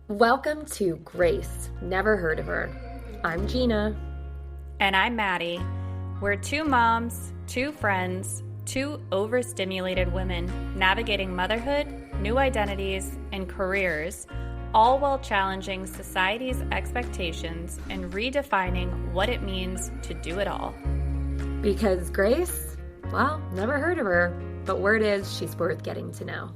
Welcome to Grace. Never heard of her. I'm Gina. And I'm Maddie. We're two moms, two friends, two overstimulated women navigating motherhood, new identities, and careers, all while challenging society's expectations and redefining what it means to do it all. Because Grace, well, never heard of her, but word is she's worth getting to know.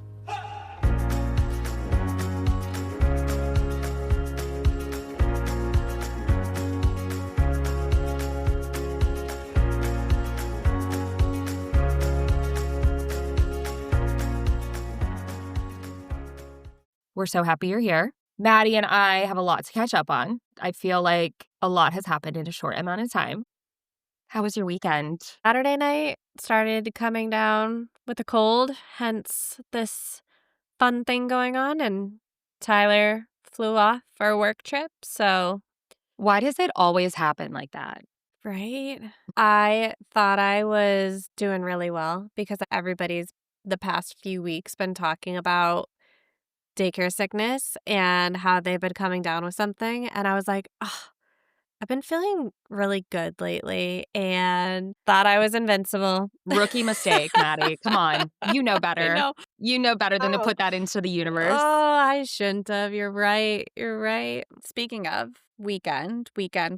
We're so happy you're here. Maddie and I have a lot to catch up on. I feel like a lot has happened in a short amount of time. How was your weekend? Saturday night started coming down with a cold, hence this fun thing going on, and Tyler flew off for a work trip, so... Why does it always happen like that? Right? I thought I was doing really well because everybody's the past few weeks been talking about daycare sickness and how they've been coming down with something, and I was like, oh, I've been feeling really good lately and thought I was invincible. Rookie mistake, Maddie. Come on. You know better. I know. You know better than to put that into the universe. Oh, I shouldn't have. You're right. You're right. Speaking of weekend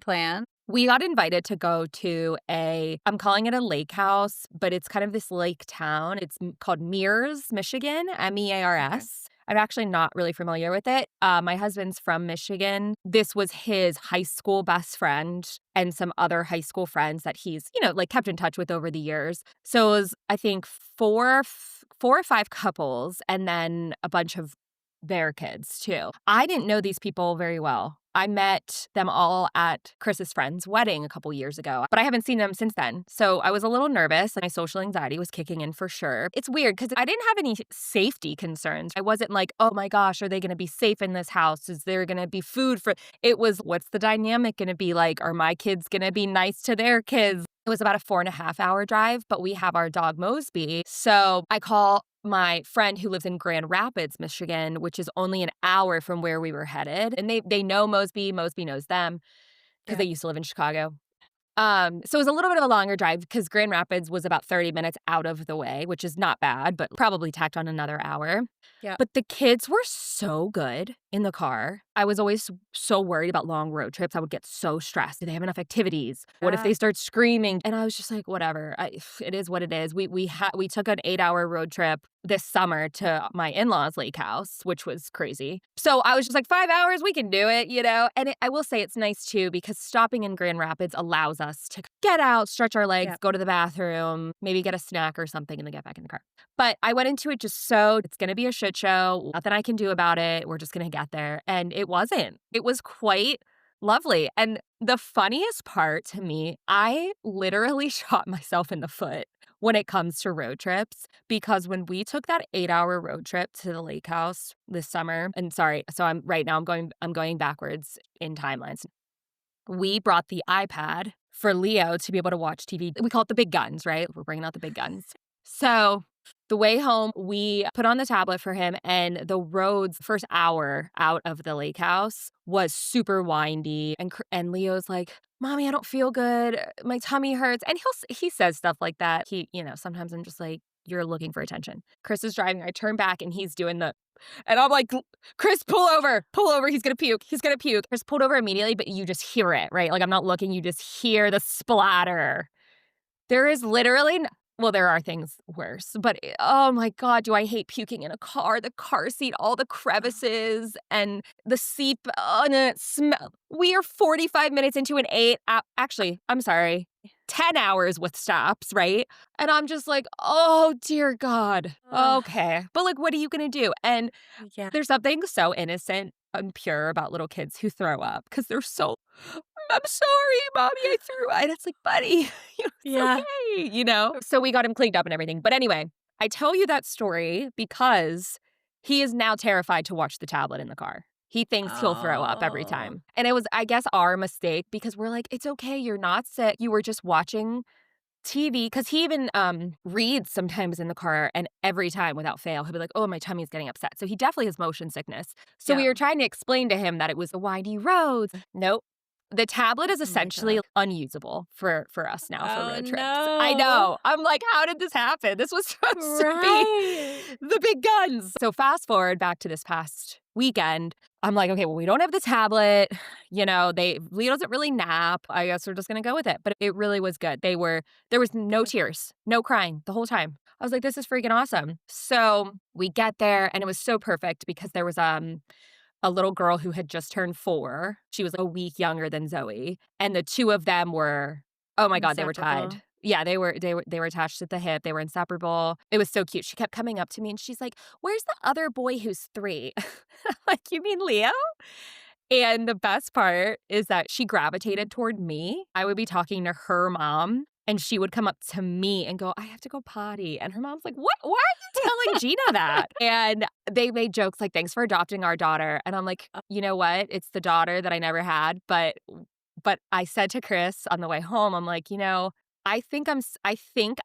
plan. We got invited to go to I'm calling it a lake house, but it's kind of this lake town. It's called Mears, Michigan, Mears. Okay. I'm actually not really familiar with it. My husband's from Michigan. This was his high school best friend and some other high school friends that he's, kept in touch with over the years. So it was, I think, four or five couples and then a bunch of their kids too. I didn't know these people very well. I met them all at Chris's friend's wedding a couple years ago, but I haven't seen them since then. So I was a little nervous. My social anxiety was kicking in for sure. It's weird because I didn't have any safety concerns. I wasn't like, oh my gosh, are they going to be safe in this house? Is there going to be food for... It was, what's the dynamic going to be like? Are my kids going to be nice to their kids? It was about a 4.5-hour drive, but we have our dog Mosby. So I call my friend who lives in Grand Rapids, Michigan, which is only an hour from where we were headed. And they know Mosby. Mosby knows them because they used to live in Chicago. So it was a little bit of a longer drive because Grand Rapids was about 30 minutes out of the way, which is not bad, but probably tacked on another hour. Yeah. But the kids were so good in the car. I was always so worried about long road trips. I would get so stressed. Do they have enough activities? What if they start screaming? And I was just like, whatever. It is what it is. We took an 8-hour road trip this summer to my in-laws' lake house, which was crazy. So I was just like, 5 hours, we can do it, And I will say it's nice too because stopping in Grand Rapids allows us to get out, stretch our legs, go to the bathroom, maybe get a snack or something, and then get back in the car. But I went into it just it's going to be a shit show. Nothing I can do about it. We're just going to get there. And it wasn't. It was quite lovely. And the funniest part to me, I literally shot myself in the foot when it comes to road trips, because when we took that 8-hour road trip to the lake house this summer, and sorry, so I'm going backwards in timelines. We brought the iPad for Leo to be able to watch TV. We call it the big guns, right? We're bringing out the big guns. So the way home, we put on the tablet for him, and the roads, first hour out of the lake house, was super windy. And Leo's like, Mommy, I don't feel good. My tummy hurts. And he says stuff like that. Sometimes I'm just like, you're looking for attention. Chris is driving. I turn back and he's doing and I'm like, Chris, pull over. He's going to puke. Chris pulled over immediately, but you just hear it, right? Like I'm not looking. You just hear the splatter. There is literally... Well, there are things worse, but oh my God, do I hate puking in a car? The car seat, all the crevices and the seat, and it smell. We are 45 minutes into an 10 hours with stops, right? And I'm just like, oh dear God. Okay. But like, what are you going to do? And there's something so innocent and pure about little kids who throw up because they're so... I'm sorry, Mommy, I threw up. And it's like, buddy, it's okay, So we got him cleaned up and everything. But anyway, I tell you that story because he is now terrified to watch the tablet in the car. He thinks he'll throw up every time. And it was, I guess, our mistake because we're like, it's okay, you're not sick. You were just watching TV, because he even, reads sometimes in the car, and every time without fail, he'll be like, "Oh, my tummy's getting upset." So he definitely has motion sickness. So Yeah. we were trying to explain to him that it was the windy roads. Nope. The tablet is Oh my essentially god. unusable for us now for Oh, road trips. I no. know. I'm like, "How did this happen? This was supposed to be Right. the big guns." So fast forward back to this past weekend, I'm like, "Okay, well, we don't have the tablet. Leo doesn't really nap. I guess we're just gonna go with it." But it really was good. There was no Good. tears, no crying the whole time. I was like, "This is freaking awesome." So we get there, and it was so perfect because there was, a little girl who had just turned 4. She was like a week younger than Zoe, and the 2 of them were, oh my god, they were tied. Inseparable. Yeah, they were attached at the hip, they were inseparable. It was so cute. She kept coming up to me and she's like, "Where's the other boy who's 3?" Like, "You mean Leo?" And the best part is that she gravitated toward me. I would be talking to her mom, and she would come up to me and go, "I have to go potty." And her mom's like, "What? Why are you telling Gina that?" And they made jokes like, "Thanks for adopting our daughter." And I'm like, "You know what? It's the daughter that I never had." But I said to Chris on the way home, I'm like, I think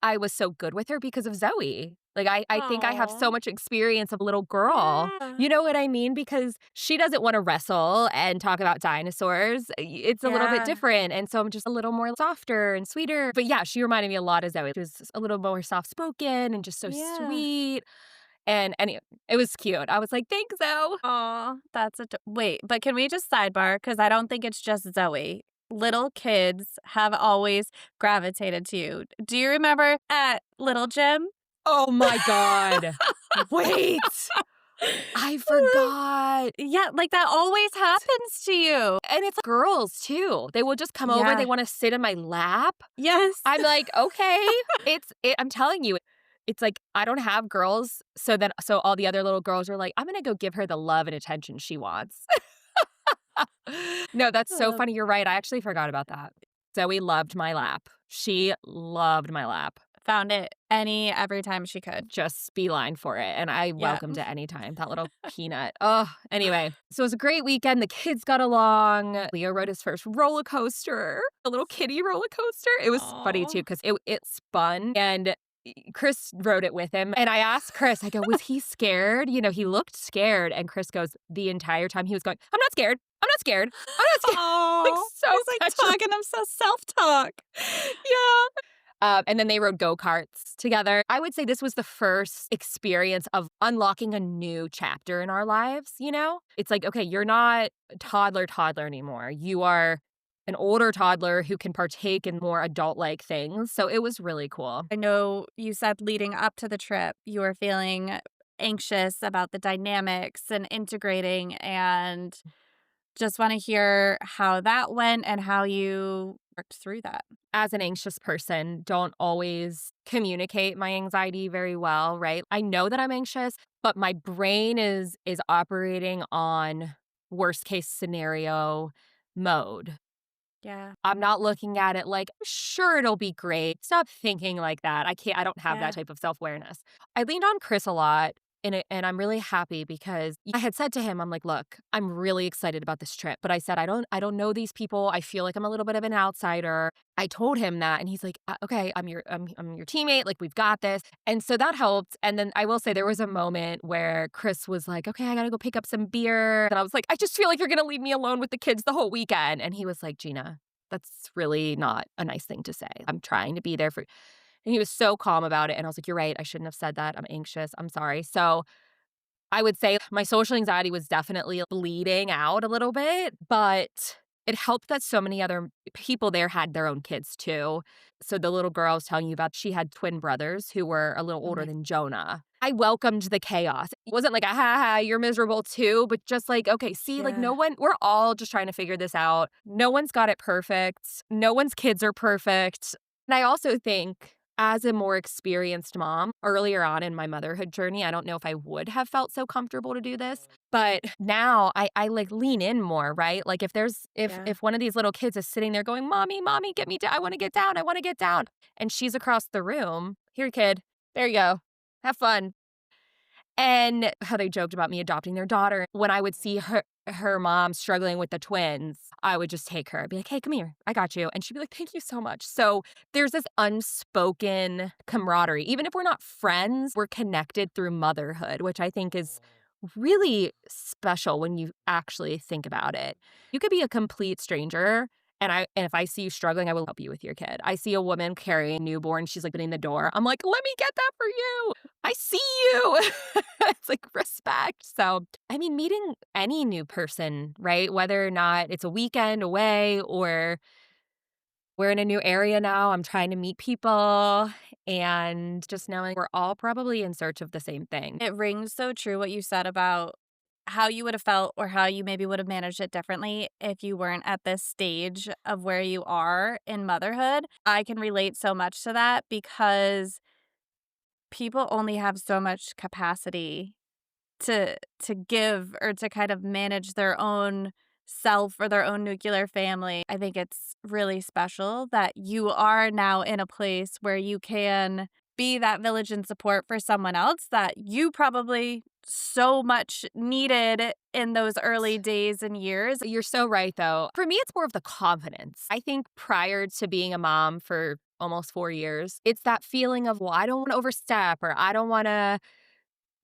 I was so good with her because of Zoe. Like, I think I have so Aw. much experience of a little girl. Yeah. You know what I mean? Because she doesn't wanna wrestle and talk about dinosaurs. It's a little bit Yeah. different, and so I'm just a little more softer and sweeter. But yeah, she reminded me a lot of Zoe. She was a little more soft-spoken and just so Yeah. sweet, and it was cute. I was like, "Thanks, Zoe." Aw, that's wait, but can we just sidebar? Because I don't think it's just Zoe. Little kids have always gravitated to you. Do you remember at Little Gym? Oh my god. Wait, I forgot. Yeah, like, that always happens to you. And it's girls too. They will just come over, they Yeah. wanna sit in my lap. Yes. I'm like, "Okay." I'm telling you, it's like I don't have girls, so all the other little girls are like, "I'm gonna go give her the love and attention she wants." No, that's so Uh, funny, you're right, I actually forgot about that. Zoe loved my lap. She loved my lap. Found it every time she could. Just beeline for it, and I Yeah. welcomed it anytime, that little peanut. Oh, anyway, so it was a great weekend, the kids got along, Leo rode his first roller coaster, a little kiddie roller coaster. It was funny Aw. too, 'cause it spun, and Chris rode it with him, and I asked Chris, I go, "Was he scared?" He looked scared, and Chris goes, the entire time he was going, "I'm not scared. I'm not scared. I'm not scared." Like, Oh, so he's, like, petulant. talking himself self-talk. Yeah. And then they rode go-karts together. I would say this was the first experience of unlocking a new chapter in our lives? It's like, okay, you're not a toddler anymore. You are an older toddler who can partake in more adult-like things. So it was really cool. I know you said leading up to the trip, you were feeling anxious about the dynamics and integrating, and just wanna hear how that went and how you worked through that. As an anxious person, don't always communicate my anxiety very well, right? I know that I'm anxious, but my brain is operating on worst case scenario mode. Yeah, I'm not looking at it like, "Sure, it'll be great." Stop thinking like that. I don't have that yeah, type of self-awareness. I leaned on Chris a lot, and I'm really happy because I had said to him, I'm like, "Look, I'm really excited about this trip." But I said, I don't know these people. I feel like I'm a little bit of an outsider." I told him that, and he's like, Okay, I'm your teammate. Like, we've got this." And so that helped. And then I will say there was a moment where Chris was like, "Okay, I gotta go pick up some beer." And I was like, "I just feel like you're gonna leave me alone with the kids the whole weekend." And he was like, "Gina, that's really not a nice thing to say. I'm trying to be there for." And he was so calm about it, and I was like, "You're right, I shouldn't have said that. I'm anxious. I'm sorry." So, I would say my social anxiety was definitely bleeding out a little bit, but it helped that so many other people there had their own kids too. So the little girl I was telling you about, she had twin brothers who were a little oh older my than Jonah. I welcomed the chaos. It wasn't like, "Ha ha, you're miserable too," but just like, "Okay, see, like yeah, we're all just trying to figure this out. No one's got it perfect. No one's kids are perfect." And I also think as a more experienced mom, earlier on in my motherhood journey, I don't know if I would have felt so comfortable to do this, but now I like lean in more, right? Like yeah. if one of these little kids is sitting there going, "Mommy, mommy, get me down. I want to get down. I want to get down." And she's across the room, "Here, kid. There you go. Have fun." And how they joked about me adopting their daughter. When I would see her mom struggling with the twins, I would just take her. I'd be like, "Hey, come here. I got you." And she'd be like, "Thank you so much." So there's this unspoken camaraderie. Even if we're not friends, we're connected through motherhood, which I think is really special when you actually think about it. You could be a complete stranger, and if I see you struggling, I will help you with your kid. I see a woman carrying a newborn, she's, like, opening the door. I'm like, "Let me get that for you. I see you." It's like respect. So, I mean, meeting any new person, right? Whether or not it's a weekend away or we're in a new area now, I'm trying to meet people and just knowing we're all probably in search of the same thing. It rings so true what you said about how you would have felt or how you maybe would have managed it differently if you weren't at this stage of where you are in motherhood. I can relate so much to that because people only have so much capacity to give or to kind of manage their own self or their own nuclear family. I think it's really special that you are now in a place where you can be that village and support for someone else that you probably so much needed in those early days and years. You're so right, though. For me, it's more of the confidence. I think prior to being a mom for almost 4 years, it's that feeling of, well, I don't want to overstep or I don't want to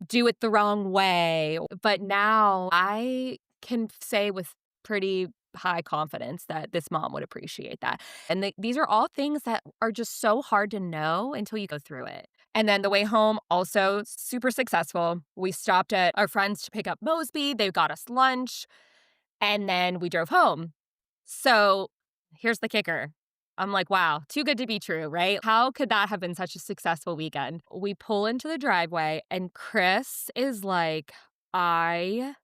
do it the wrong way. But now I can say with pretty high confidence that this mom would appreciate that. And these are all things that are just so hard to know until you go through it. And then the way home, also super successful. We stopped at our friends to pick up Mosby. They got us lunch. And then we drove home. So here's the kicker. I'm like, wow, too good to be true, right? How could that have been such a successful weekend? We pull into the driveway and Chris is like, I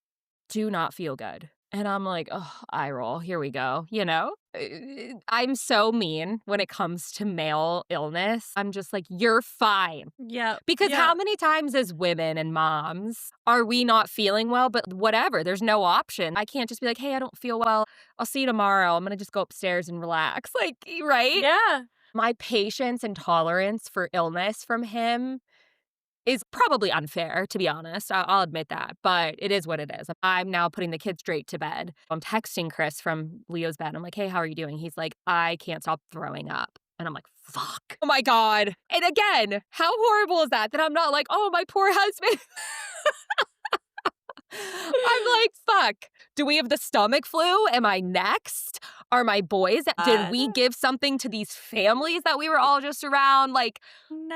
do not feel good. And I'm like, oh, eye roll. Here we go. I'm so mean when it comes to male illness. I'm just like, you're fine. Yep. Because Yep. how many times as women and moms are we not feeling well, but whatever, there's no option. I can't just be like, hey, I don't feel well. I'll see you tomorrow. I'm going to just go upstairs and relax. Like, right? Yeah. My patience and tolerance for illness from him is probably unfair, to be honest. I'll admit that, but it is what it is. I'm now putting the kids straight to bed. I'm texting Chris from Leo's bed. I'm like, hey, how are you doing? He's like, I can't stop throwing up. And I'm like, fuck. Oh my God. And again, how horrible is that? That I'm not like, oh, my poor husband. I'm like, fuck. Do we have the stomach flu? Am I next? Are my boys? Did we give something to these families that we were all just around? Like,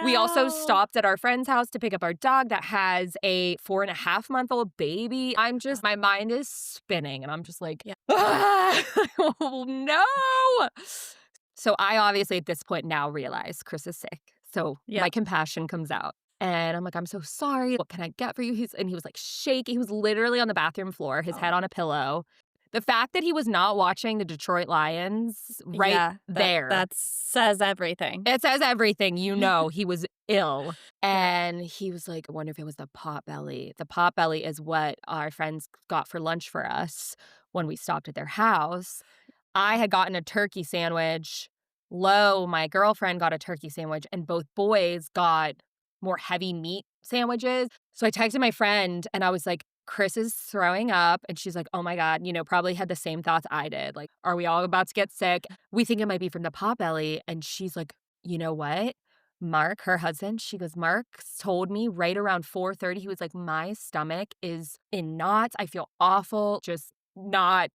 we also No. stopped at our friend's house to pick up our dog that has a 4.5-month-old baby. My mind is spinning and I'm just like, Yeah. oh no. So I obviously at this point now realize Chris is sick. So Yeah. my compassion comes out. And I'm like, I'm so sorry. What can I get for you? And he was like shaking. He was literally on the bathroom floor, his head on a pillow. The fact that he was not watching the Detroit Lions right there. That says everything. It says everything. He was ill. And he was like, I wonder if it was the pot belly. The pot belly is what our friends got for lunch for us when we stopped at their house. I had gotten a turkey sandwich. My girlfriend, got a turkey sandwich, and both boys got more heavy meat sandwiches. So I texted my friend and I was like, Chris is throwing up. And she's like, oh my God, probably had the same thoughts I did. Like, are we all about to get sick? We think it might be from the potbelly. And she's like, you know what? Mark, her husband, she goes, Mark told me right around 4:30, he was like, my stomach is in knots. I feel awful, just not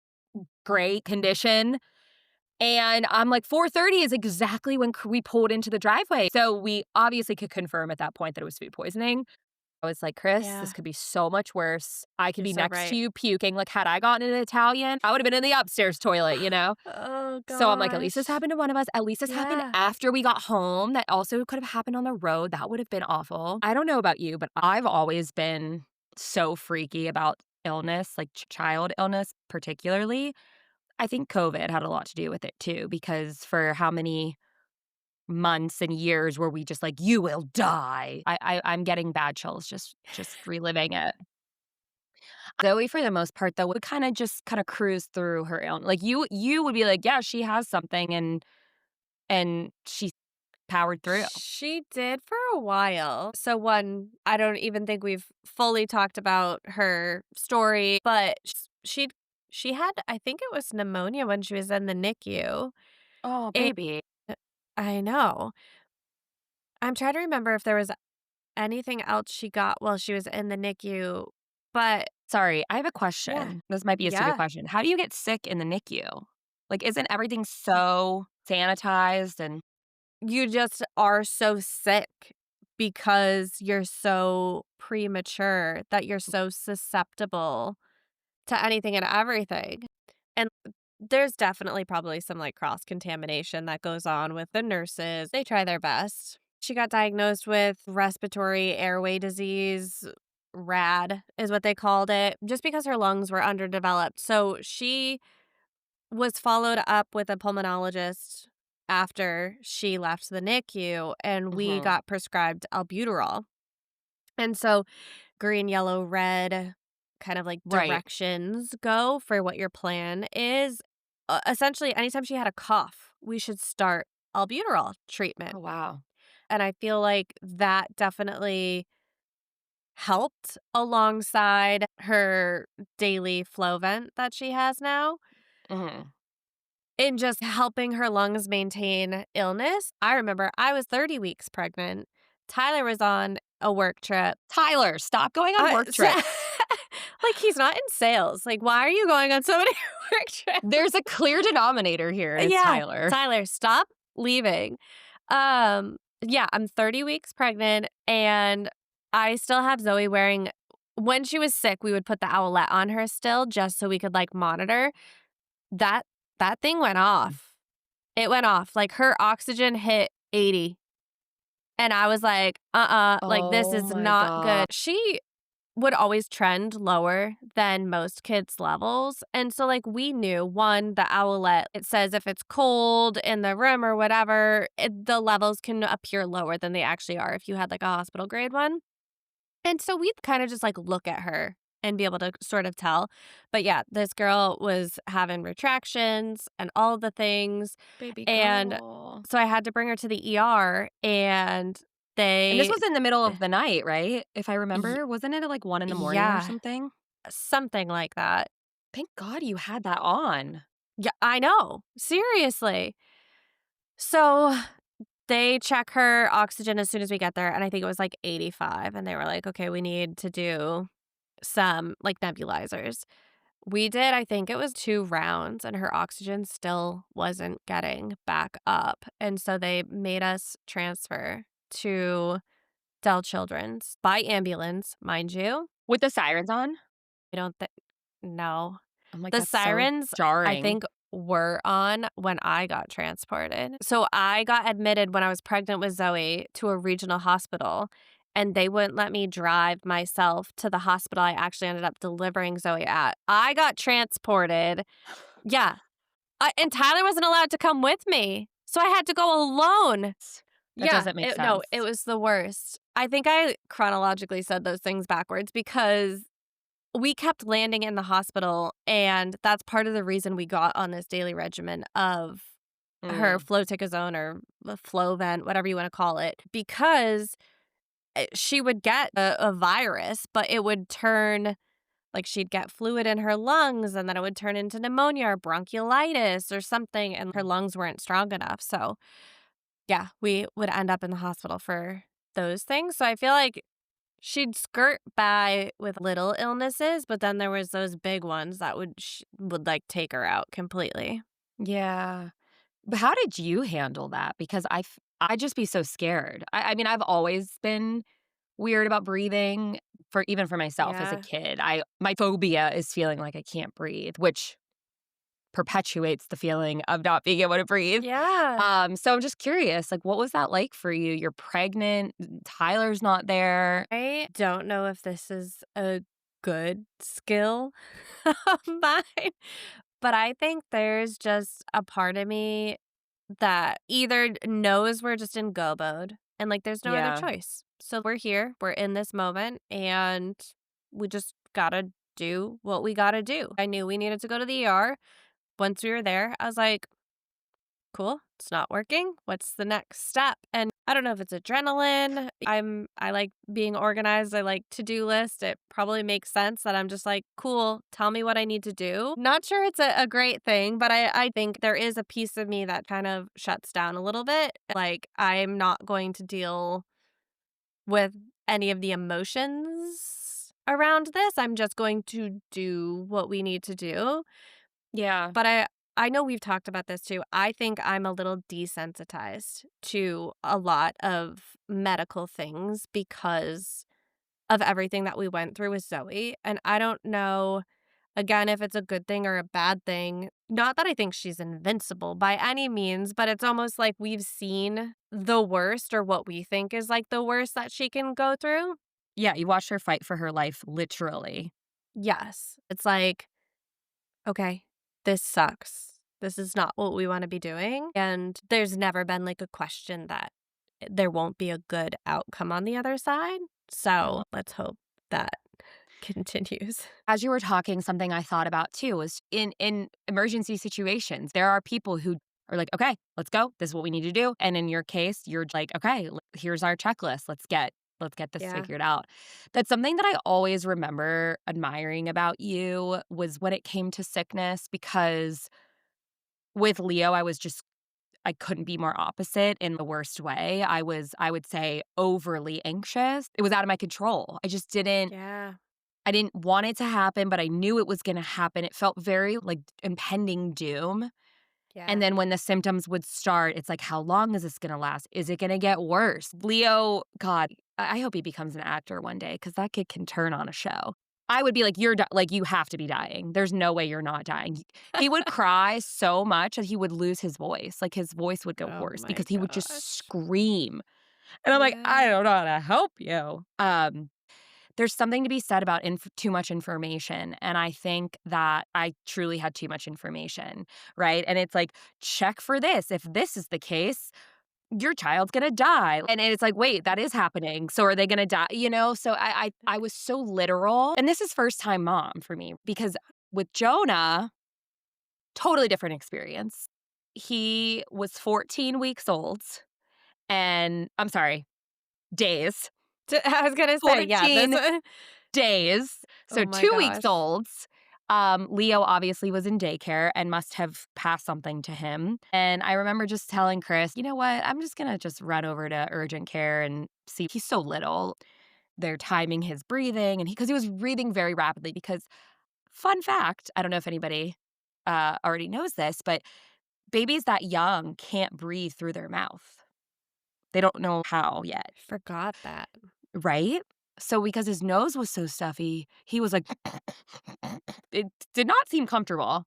great condition. And I'm like, 4:30 is exactly when we pulled into the driveway. So we obviously could confirm at that point that it was food poisoning. I was like, Chris, Yeah. this could be so much worse. I could You're be so next right. to you puking. Like, had I gotten an Italian, I would have been in the upstairs toilet, Oh, gosh. So I'm like, at least this happened to one of us. At least this happened Yeah. after we got home. That also could have happened on the road. That would have been awful. I don't know about you, but I've always been so freaky about illness, like child illness particularly. I think COVID had a lot to do with it too, because for how many months and years were we just like, you will die. I'm getting bad chills just reliving it. Zoe, for the most part, though, would kind of cruise through her illness. Like you would be like, yeah, she has something, and she powered through. She did for a while. So one, I don't even think we've fully talked about her story, but she had, I think it was pneumonia when she was in the NICU. Oh, And baby. I know. I'm trying to remember if there was anything else she got while she was in the NICU, but Sorry, I have a yeah. question. This might be a stupid Yeah. question. How do you get sick in the NICU? Like, isn't everything so sanitized and You just are so sick because you're so premature that you're so susceptible to anything and everything. And there's definitely probably some like cross contamination that goes on with the nurses. They try their best. She got diagnosed with respiratory airway disease. RAD is what they called it, just because her lungs were underdeveloped. So she was followed up with a pulmonologist after she left the NICU, and we Mhm. got prescribed albuterol. And so green, yellow, red kind of like Right. directions go for what your plan is. Essentially, anytime she had a cough, we should start albuterol treatment. Oh, wow. And I feel like that definitely helped alongside her daily flow vent that she has now Mhm. in just helping her lungs maintain illness. I remember I was 30 weeks pregnant. Tyler was on a work trip. Tyler, stop going on work So trips. like, he's not in sales. Like, why are you going on so many work trips? There's a clear denominator here, it's Yeah, Tyler. Tyler, stop leaving. Yeah, I'm 30 weeks pregnant, and I still have Zoe wearing when she was sick, we would put the owlet on her still just so we could, like, monitor. That that thing went off. It went off. Like, her oxygen hit 80, and I was like, like, this Oh is my not god. good. She would always trend lower than most kids' levels. And so, like, we knew one, the owlet, it says if it's cold in the room or whatever, the levels can appear lower than they actually are if you had like a hospital grade one. And so we'd kind of just like look at her and be able to sort of tell. But yeah, this girl was having retractions and all the things. Baby And girl. so I had to bring her to the ER, and And this they, was in the middle of the night, right? If I y- remember, wasn't it at, like, 1 in the morning or yeah, something? something like that. Thank God you had that on. Yeah, I know. Seriously. So they check her oxygen as soon as we get there, and I think it was like 85. And they were like, okay, we need to do some like nebulizers. We did, I think it was 2 rounds, and her oxygen still wasn't getting back up. And so they made us transfer to Dell Children's by ambulance, mind you. With the sirens on? I don't think, no. I'm like, The "That's so sirens, I jarring." think, were on when I got transported. So I got admitted when I was pregnant with Zoe to a regional hospital, and they wouldn't let me drive myself to the hospital I actually ended up delivering Zoe at. I got transported. Yeah. And Tyler wasn't allowed to come with me. So I had to go alone. That Yeah. doesn't make No, sense. it was the worst. I think I chronologically said those things backwards because we kept landing in the hospital, and that's part of the reason we got on this daily regimen of her Mm. fluticasone or the Flovent, whatever you wanna call it, because, she would get a virus, but it would turn like, she'd get fluid in her lungs, and then it would turn into pneumonia or bronchiolitis or something, and her lungs weren't strong enough, so, yeah, we would end up in the hospital for those things, so I feel like she'd skirt by with little illnesses, but then there was those big ones that would, like, take her out completely. Yeah. But how did you handle that? Because I'd just be so scared. I mean, I've always been weird about breathing even for myself as a Yeah. kid. My phobia is feeling like I can't breathe, which perpetuates the feeling of not being able to breathe. Yeah. So I'm just curious, like, what was that like for you? You're pregnant, Tyler's not there. I don't know if this is a good skill of mine, but I think there's just a part of me that either knows we're just in go mode and, like, there's no other Yeah. choice. So we're here, we're in this moment, and we just gotta do what we gotta do. I knew we needed to go to the ER. Once we were there, I was like, cool, it's not working. What's the next step? And I don't know if it's adrenaline. I like being organized. I like to-do list. It probably makes sense that I'm just like, cool, tell me what I need to do. Not sure it's a great thing, but I think there is a piece of me that kind of shuts down a little bit. Like, I'm not going to deal with any of the emotions around this. I'm just going to do what we need to do. Yeah. But I know we've talked about this too. I think I'm a little desensitized to a lot of medical things because of everything that we went through with Zoe. And I don't know, again, if it's a good thing or a bad thing. Not that I think she's invincible by any means, but it's almost like we've seen the worst or what we think is like the worst that she can go through. Yeah, you watched her fight for her life, literally. Yes. It's like, okay, this sucks. This is not what we want to be doing. And there's never been like a question that there won't be a good outcome on the other side. So let's hope that continues. As you were talking, something I thought about too was in emergency situations, there are people who are like, okay, let's go. This is what we need to do. And in your case, you're like, okay, here's our checklist. Let's get this Yeah. figured out. That's something that I always remember admiring about you was when it came to sickness, because with Leo, I couldn't be more opposite in the worst way. I would say, overly anxious. It was out of my control. Yeah. I didn't want it to happen, but I knew it was going to happen. It felt very like impending doom. And Yeah. then when the symptoms would start, it's like, how long is this going to last? Is it going to get worse? Leo, God, I hope he becomes an actor one day, because that kid can turn on a show. I would be like, like, you have to be dying. There's no way you're not dying. He would cry so much that he would lose his voice. Like, his voice would go Oh hoarse my because he would just gosh. scream. And I'm like, I Yeah. don't know how to help you. There's something to be said about too much information. And I think that I truly had too much information, right? And it's like, check for this. If this is the case, your child's gonna die. And it's like, wait, that is happening. So are they gonna die? So I was so literal. And this is first time mom for me, because with Jonah, totally different experience. He was 14 weeks old, and I'm sorry, days. I was going to say, yeah, 14 days. So oh my 2 weeks gosh. old. Leo obviously was in daycare and must have passed something to him. And I remember just telling Chris, you know what? I'm just going to just run over to urgent care and see. He's so little. They're timing his breathing, and because he was breathing very rapidly. Because, fun fact, I don't know if anybody already knows this, but babies that young can't breathe through their mouth. They don't know how yet. Forgot that. Right? So because his nose was so stuffy, he was like, it did not seem comfortable.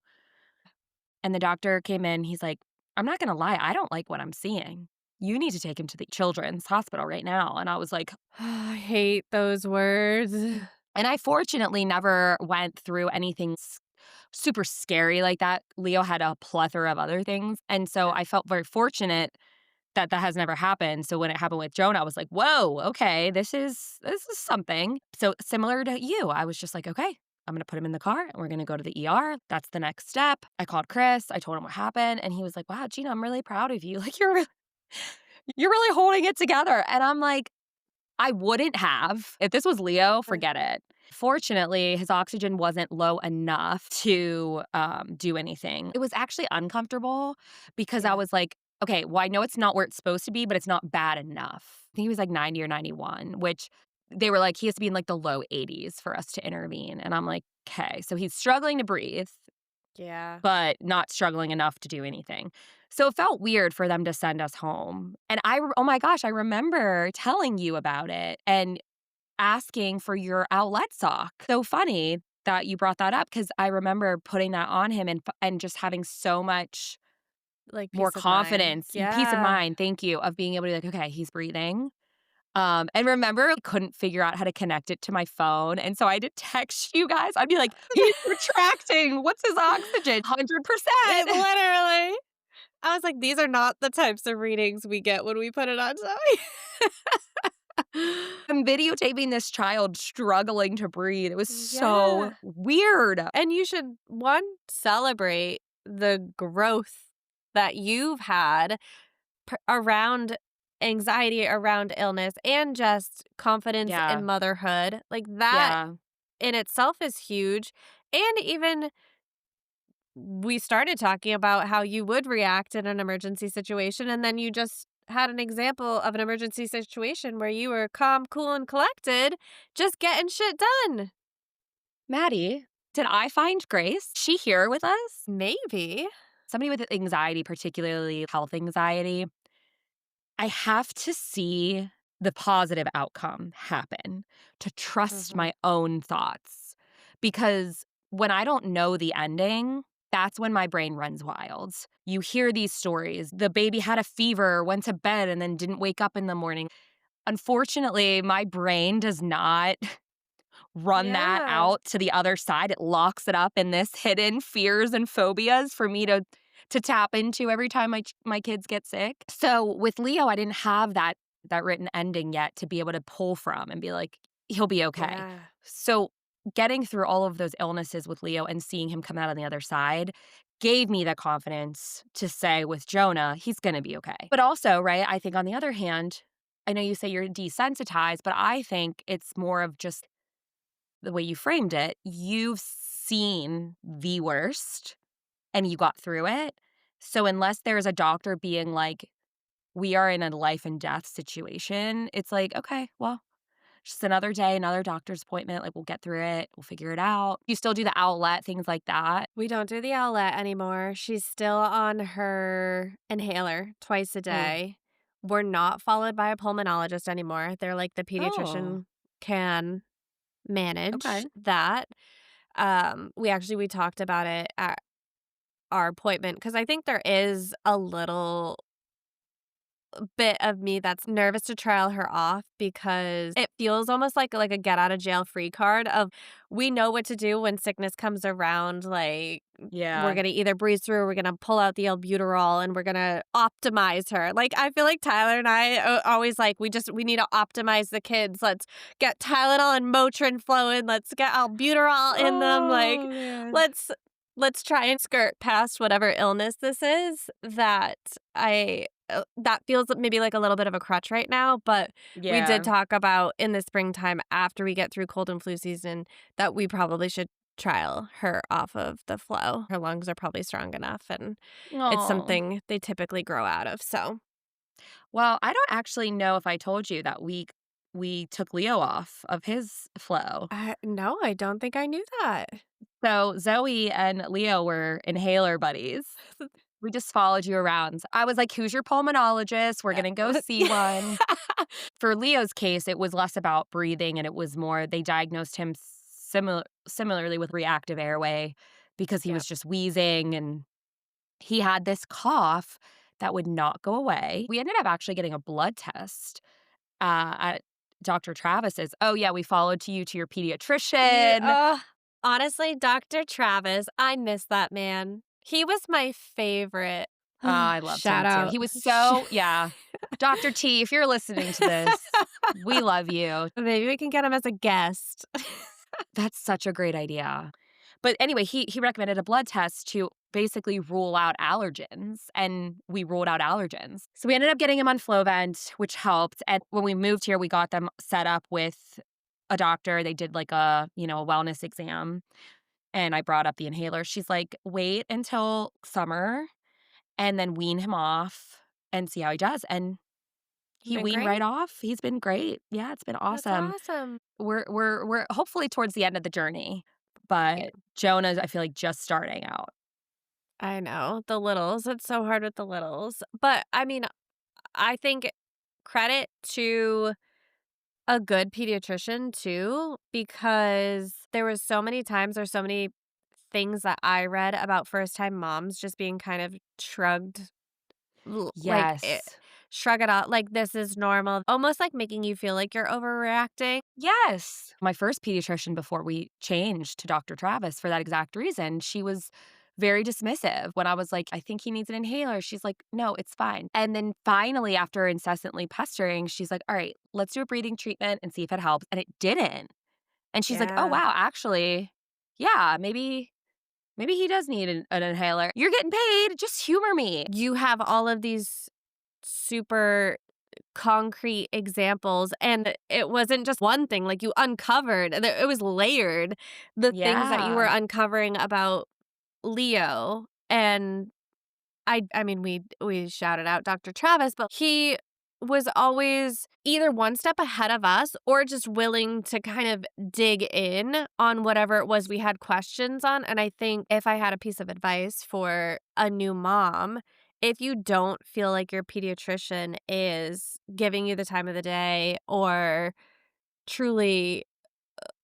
And the doctor came in. He's like, I'm not going to lie. I don't like what I'm seeing. You need to take him to the children's hospital right now. And I was like, I hate those words. and I fortunately never went through anything super scary like that. Leo had a plethora of other things. And so I felt very fortunate that has never happened. So when it happened with Jonah, I was like, whoa, okay, this is something. So similar to you, I was just like, okay, I'm going to put him in the car and we're going to go to the ER. That's the next step. I called Chris. I told him what happened. And he was like, wow, Gina, I'm really proud of you. Like, you're really holding it together. And I'm like, I wouldn't have. If this was Leo, forget it. Fortunately, his oxygen wasn't low enough to do anything. It was actually uncomfortable because I Yeah. was like, okay, well, I know it's not where it's supposed to be, but it's not bad enough. I think he was like 90 or 91, which they were like, he has to be in like the low 80s for us to intervene. And I'm like, okay, so he's struggling to breathe, Yeah. but not struggling enough to do anything. So it felt weird for them to send us home. And oh my gosh, I remember telling you about it and asking for your outlet sock. So funny that you brought that up, because I remember putting that on him and just having so much Like more peace of mind. confidence, peace of Yeah. mind, thank you, of being able to be like, okay, he's breathing. And remember, I couldn't figure out how to connect it to my phone. And so I did text you guys. I'd be like, he's retracting. What's his oxygen? 100%. Literally. I was like, these are not the types of readings we get when we put it on Zoe. I'm videotaping this child struggling to breathe. It was so Yeah. weird. And you should, one, celebrate the growth that you've had around anxiety, around illness, and just confidence Yeah. in motherhood, like, that Yeah. in itself is huge. And even we started talking about how you would react in an emergency situation, and then you just had an example of an emergency situation where you were calm, cool, and collected, just getting shit done. Maddie, did I find Grace? She here with us? Maybe. Somebody with anxiety, particularly health anxiety. I have to see the positive outcome happen to trust Mhm. my own thoughts. Because when I don't know the ending, that's when my brain runs wild. You hear these stories. The baby had a fever, went to bed, and then didn't wake up in the morning. Unfortunately, my brain does not run that Yeah. out to the other side. It locks it up in this hidden fears and phobias for me to tap into every time my kids get sick. So with Leo, I didn't have that written ending yet to be able to pull from and be like, he'll be okay. Yeah. So getting through all of those illnesses with Leo and seeing him come out on the other side gave me the confidence to say with Jonah, he's going to be okay. But also, right, I think on the other hand, I know you say you're desensitized, but I think it's more of just the way you framed it. You've seen the worst and you got through it. So unless there's a doctor being like, we are in a life and death situation, it's like, okay, well, just another day, another doctor's appointment. Like, we'll get through it. We'll figure it out. You still do the owlet, things like that. We don't do the owlet anymore. She's still on her inhaler twice a Mm. day. We're not followed by a pulmonologist anymore. They're like the Oh, pediatrician can manage okay. that. We talked about it at our appointment because I think there is a little bit of me that's nervous to trial her off because it feels almost like a get out of jail free card of we know what to do when sickness comes around. Like, we're Yeah. gonna either breeze through or we're gonna pull out the albuterol and we're gonna optimize her. Like, I feel like Tyler and I always like we need to optimize the kids. Let's get Tylenol and Motrin flowing. Let's get albuterol in them. Like, Oh, man. let's let's try and skirt past whatever illness this is that feels maybe like a little bit of a crutch right now, but we did Yeah. talk about in the springtime after we get through cold and flu season that we probably should trial her off of the flow. Her lungs are probably strong enough and it's Oh. something they typically grow out of. So, Well, I don't actually know if I told you that we took Leo off of his flow. no, I don't think I knew that. So Zoe and Leo were inhaler buddies. We just followed you around. I was like, "Who's your pulmonologist? We're gonna go see one." For Leo's case, it was less about breathing and it was more they diagnosed him similarly with reactive airway because he Yep. was just wheezing and he had this cough that would not go away. We ended up actually getting a blood test at Dr. Travis's. Oh, yeah, we followed you to your pediatrician. Honestly, Dr. Travis, I miss that man. He was my favorite. I loved him Shout too. out. He was so, yeah. Dr. T, if you're listening to this, we love you. Maybe we can get him as a guest. That's such a great idea. But anyway, he recommended a blood test to basically rule out allergens, and we ruled out allergens. So we ended up getting him on Flovent, which helped. And when we moved here, we got them set up with a doctor. They did like a wellness exam, and I brought up the inhaler. She's like, "Wait until summer and then wean him off and see how he does." And he Been weaned right great. off. He's been great. Yeah, it's been That's awesome. awesome. We're hopefully towards the end of the journey, but Good. Jonah's, I feel like, just starting out. I know. The littles. It's so hard with the littles. But I mean, I think credit to a good pediatrician too, because there was so many times or so many things that I read about first time moms just being kind of shrugged Yes. shrug it off like this is normal, almost like making you feel like you're overreacting. Yes. My first pediatrician before we changed to Dr. Travis for that exact reason, she was very dismissive. When I was like, "I think he needs an inhaler," she's like, "No, it's fine." And then finally, after incessantly pestering, she's like, "All right, let's do a breathing treatment and see if it helps." And it didn't. And she's like, "Oh, Yeah. wow, actually, yeah, maybe Maybe he does need an inhaler. You're getting paid. Just humor me. You have all of these super concrete examples, and it wasn't just one thing, like, you uncovered it was layered, the things that you were Yeah. uncovering about Leo, and I mean, we shouted out Dr. Travis, but he was always either one step ahead of us or just willing to kind of dig in on whatever it was we had questions on, and I think if I had a piece of advice for a new mom, if you don't feel like your pediatrician is giving you the time of the day or truly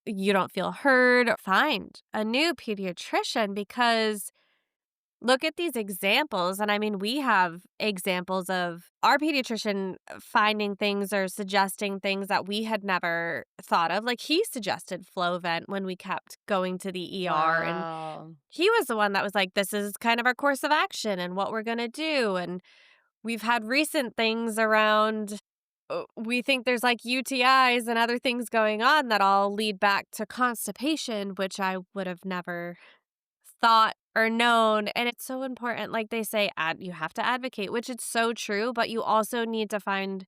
you don't feel heard, find a new pediatrician because look at these examples, and I mean, we have examples of our pediatrician finding things or suggesting things that we had never thought of. Like, he suggested Flovent when we kept going to the ER, and Wow. he was the one that was like, "This is kind of our course of action and what we're gonna do," and we've had recent things around we think there's, like, UTIs and other things going on that all lead back to constipation, which I would have never thought or known, and it's so important, like they say, you have to advocate, which it's so true, but you also need to find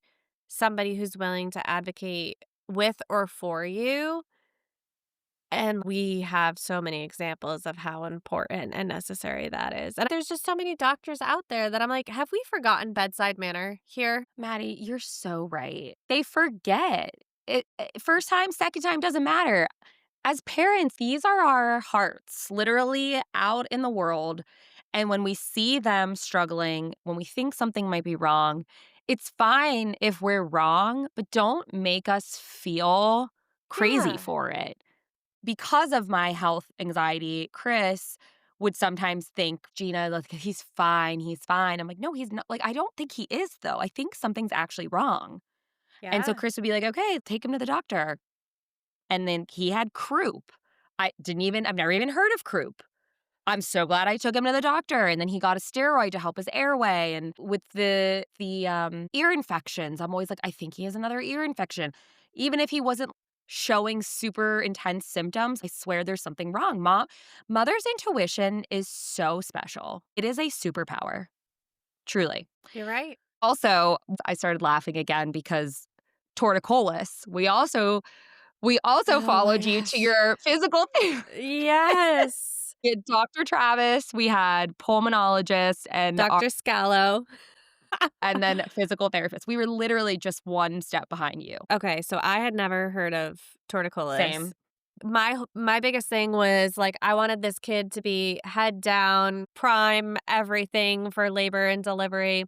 somebody who's willing to advocate with or for you, and we have so many examples of how important and necessary that is, and there's just so many doctors out there that I'm like, "Have we forgotten bedside manner here?" Maddie, you're so right. They forget. First time, second time doesn't matter. As parents, these are our hearts literally out in the world. And when we see them struggling, when we think something might be wrong, it's fine if we're wrong, but don't make us feel crazy Yeah. for it. Because of my health anxiety, Chris would sometimes think, Gina, like, he's fine, he's fine. I'm like, no, he's not. Like, I don't think he is, though. I think something's actually wrong. And so Yeah. Chris would be like, okay, take him to the doctor. And then he had croup. I've never even heard of croup. I'm so glad I took him to the doctor, and then he got a steroid to help his airway, and with the ear infections, I'm always like, I think he has another ear infection. Even if he wasn't showing super intense symptoms, I swear there's something wrong. Mother's intuition is so special. It is a superpower, truly. You're right. Also, I started laughing again because torticollis, we also Oh my followed you to gosh. your physical therapist. Yes. We had Dr. Travis, we had pulmonologist, Dr. Scallo. and then physical therapist. We were literally just one step behind you. Okay, so I had never heard of torticollis. Same. My biggest thing was, like, I wanted this kid to be head down, prime everything for labor and delivery.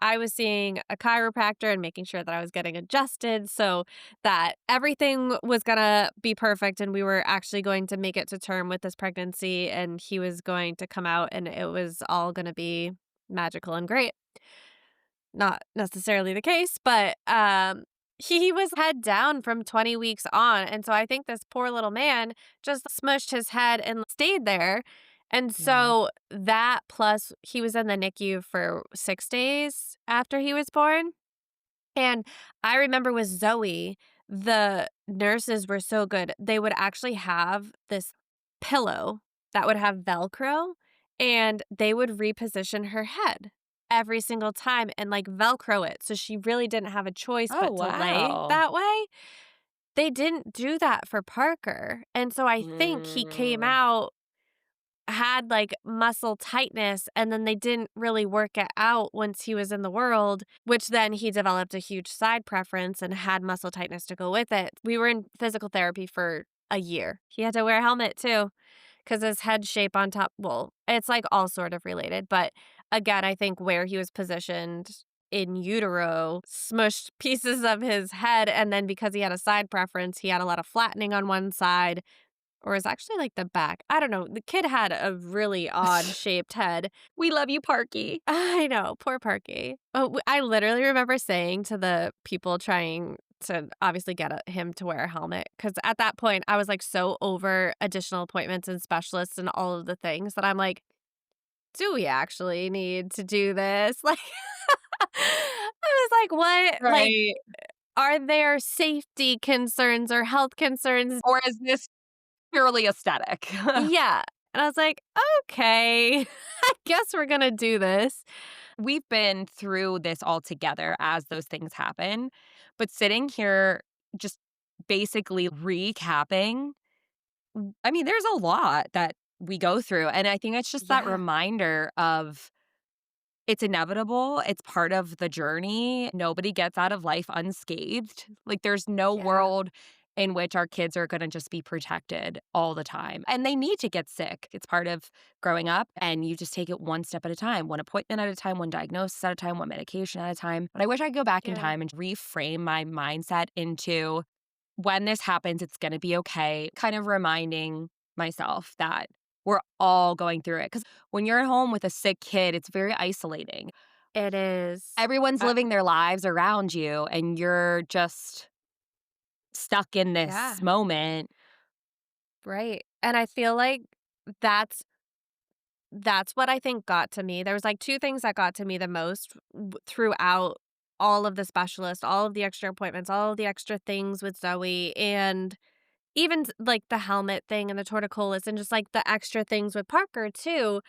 I was seeing a chiropractor and making sure that I was getting adjusted so that everything was gonna be perfect and we were actually going to make it to term with this pregnancy and he was going to come out and it was all gonna be magical and great. Not necessarily the case, but, he was head down from 20 weeks on, and so I think this poor little man just smushed his head and stayed there, and Yeah. so that plus he was in the NICU for 6 days after he was born, and I remember with Zoe, the nurses were so good. They would actually have this pillow that would have Velcro, and they would reposition her head every single time and, like, Velcro it, so she really didn't have a choice Oh, but to lay wow. that way. They didn't do that for Parker, and so I think he came Mm. out had, like, muscle tightness, and then they didn't really work it out once he was in the world, which then he developed a huge side preference and had muscle tightness to go with it. We were in physical therapy for a year. He had to wear a helmet too, because his head shape on top well, it's, like, all sort of related, but, again, I think where he was positioned in utero smushed pieces of his head, and then because he had a side preference, he had a lot of flattening on one side, or it's actually, like, the back. I don't know. The kid had a really odd-shaped head. We love you, Parky. I know, poor Parky. Oh, I literally remember saying to the people trying to obviously get him to wear a helmet, because at that point, I was, like, so over additional appointments and specialists and all of the things that I'm like, "Do we actually need to do this?" Like, I was like, "What?" Like, Right. are there safety concerns or health concerns? Or is this purely aesthetic? Yeah. And I was like, "Okay, I guess we're gonna do this." We've been through this all together as those things happen, but sitting here just basically recapping, I mean, there's a lot that we go through, and I think it's just that Yeah, reminder of it's inevitable, it's part of the journey. Nobody gets out of life unscathed. Like, there's no yeah, world in which our kids are gonna just be protected all the time, and they need to get sick. It's part of growing up, and you just take it one step at a time, one appointment at a time, one diagnosis at a time, one medication at a time. But I wish I could go back in yeah. time and reframe my mindset into, "When this happens, it's gonna be okay," kind of reminding myself that we're all going through it. Because when you're at home with a sick kid, it's very isolating. It is. Everyone's living their lives around you, and you're just stuck in this Yeah, moment. right. And I feel like that's that's what I think got to me. There was, like, 2 things that got to me the most throughout all of the specialists, all of the extra appointments, all of the extra things with Zoe, and even, like, the helmet thing and the torticollis and just, like, the extra things with Parker too.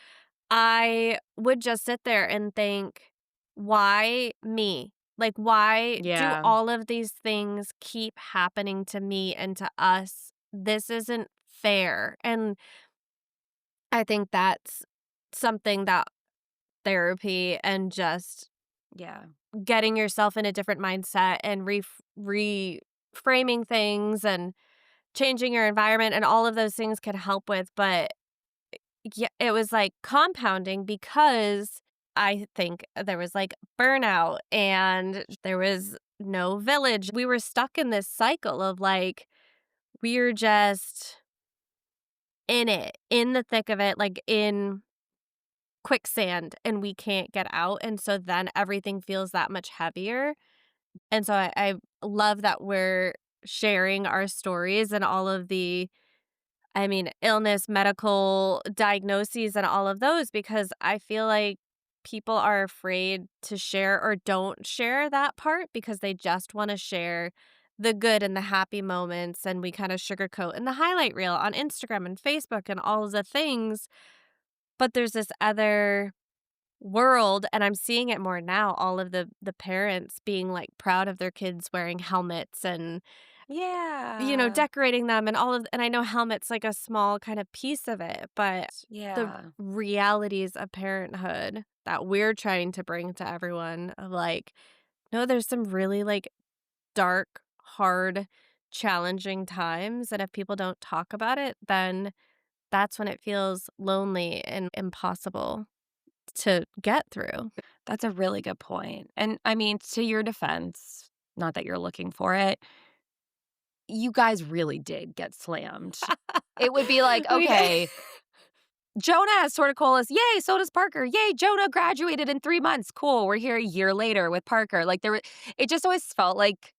I would just sit there and think, "Why me? Like, why do Yeah, all of these things keep happening to me and to us? This isn't fair." And I think that's something that therapy and just yeah. getting yourself in a different mindset and reframing things and changing your environment and all of those things can help with, but yeah, it was, like, compounding because I think there was, like, burnout and there was no village. We were stuck in this cycle of, like, we're just in it, in the thick of it, like, in quicksand, and we can't get out, and so then everything feels that much heavier, and so I love that we're sharing our stories and all of the I mean, illness, medical diagnoses, and all of those because I feel like people are afraid to share or don't share that part because they just wanna share the good and the happy moments, and we kinda sugarcoat in the highlight reel on Instagram and Facebook and all of the things, but there's this other world, and I'm seeing it more now, all of the parents being, like, proud of their kids wearing helmets and Yeah. decorating them and all of and I know helmet's like a small kind of piece of it, but the Yeah. realities of parenthood that we're trying to bring to everyone of like, no, there's some really like dark, hard, challenging times. And if people don't talk about it, then that's when it feels lonely and impossible to get through. That's a really good point. And I mean, to your defense, not that you're looking for it, you guys really did get slammed. It would be like, we okay, Jonah has torticollis. Yay, so does Parker. Yay, Jonah graduated in 3 months. Cool. We're here a year later with Parker. Like it just always felt like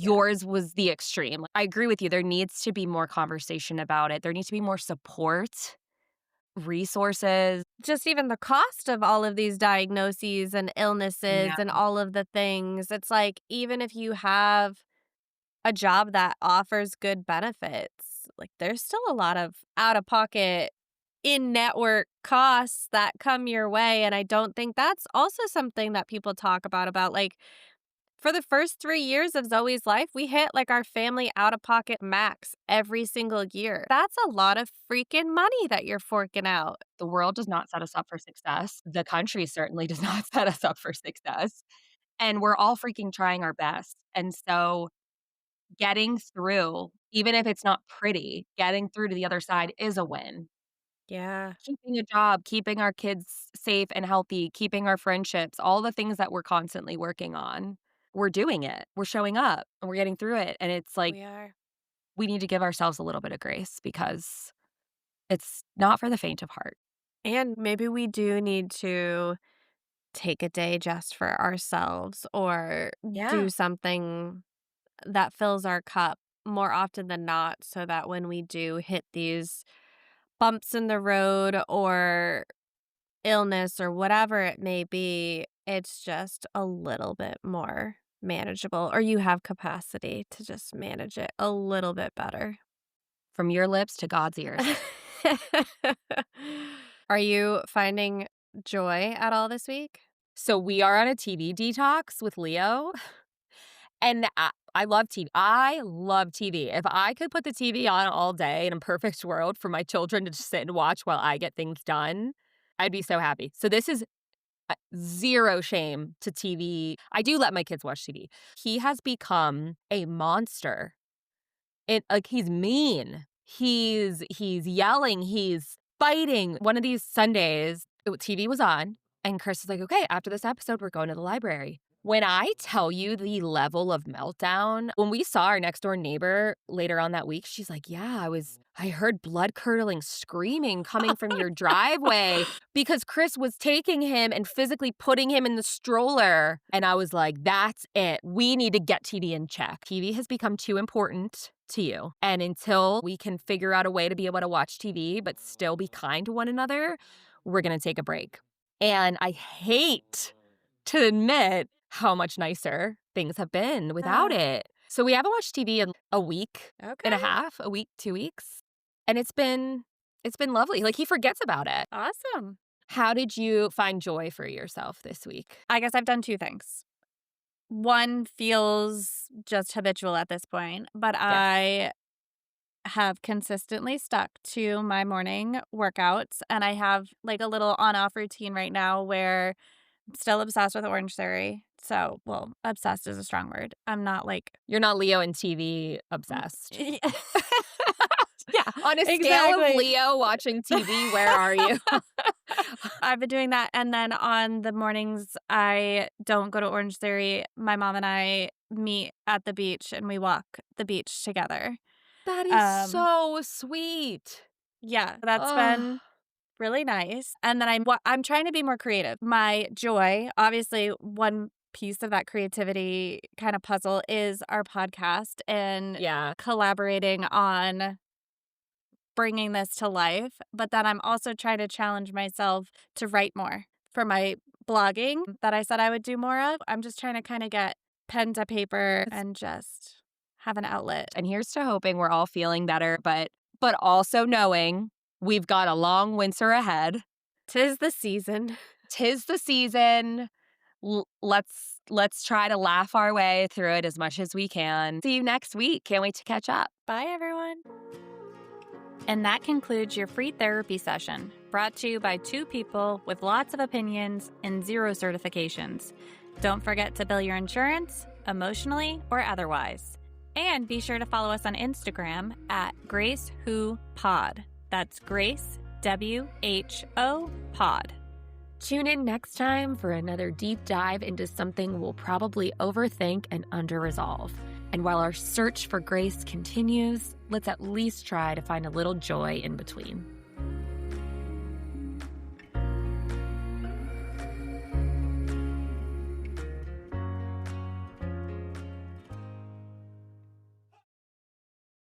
yeah. yours was the extreme. Like, I agree with you. There needs to be more conversation about it. There needs to be more support, resources. Just even the cost of all of these diagnoses and illnesses Yeah. and all of the things, it's like, even if you have a job that offers good benefits, like, there's still a lot of out-of-pocket, in-network costs that come your way, and I don't think that's also something that people talk about, like, for the first 3 years of Zoe's life, we hit, like, our family out-of-pocket max every single year. That's a lot of freaking money that you're forking out. The world does not set us up for success. The country certainly does not set us up for success. And we're all freaking trying our best. And so getting through, even if it's not pretty, getting through to the other side is a win. Yeah. Keeping a job, keeping our kids safe and healthy, keeping our friendships, all the things that we're constantly working on, we're doing it. We're showing up and we're getting through it. And it's like, We are. we need to give ourselves a little bit of grace because it's not for the faint of heart. And maybe we do need to take a day just for ourselves or Yeah. do something that fills our cup more often than not so that when we do hit these bumps in the road or illness or whatever it may be, it's just a little bit more manageable or you have capacity to just manage it a little bit better. From your lips to God's ears. Are you finding joy at all this week? So we are on a TV detox with Leo, and I love TV. I love TV. If I could put the TV on all day in a perfect world for my children to just sit and watch while I get things done, I'd be so happy. So this is zero shame to TV. I do let my kids watch TV. He has become a monster. He's mean. He's yelling. He's fighting. One of these Sundays, TV was on, and Chris is like, "Okay, after this episode, we're going to the library." When I tell you the level of meltdown, when we saw our next door neighbor later on that week, she's like, "Yeah, I heard blood curdling screaming coming from your driveway because Chris was taking him and physically putting him in the stroller." And I was like, "That's it. We need to get TV in check. TV has become too important to you. And until we can figure out a way to be able to watch TV but still be kind to one another, we're going to take a break." And I hate to admit how much nicer things have been without it. So we haven't watched TV in a week and a half, a week, 2 weeks. And it's been lovely. Like, he forgets about it. Awesome. How did you find joy for yourself this week? I guess I've done two things. One feels just habitual at this point, but I have consistently stuck to my morning workouts, and I have like a little on-off routine right now where I'm still obsessed with Orange Theory. So, well, obsessed is a strong word. I'm not like... You're not Leo and TV obsessed. Yeah. On a scale of Leo watching TV, where are you? I've been doing that. And then on the mornings, I don't go to Orange Theory. My mom and I meet at the beach and we walk the beach together. That is so sweet. Yeah, that's been really nice. And then I'm trying to be more creative. My joy, obviously, one piece of that creativity kind of puzzle is our podcast and collaborating on bringing this to life. But then I'm also trying to challenge myself to write more for my blogging that I said I would do more of. I'm just trying to kind of get pen to paper and just have an outlet. And here's to hoping we're all feeling better, but also knowing we've got a long winter ahead. 'Tis the season. 'Tis the season. Let's try to laugh our way through it as much as we can. See you next week. Can't wait to catch up. Bye, everyone. And that concludes your free therapy session, brought to you by two people with lots of opinions and zero certifications. Don't forget to bill your insurance, emotionally or otherwise. And be sure to follow us on Instagram at GraceWhoPod. That's Grace, WHO Pod. Tune in next time for another deep dive into something we'll probably overthink and under-resolve. And while our search for grace continues, let's at least try to find a little joy in between.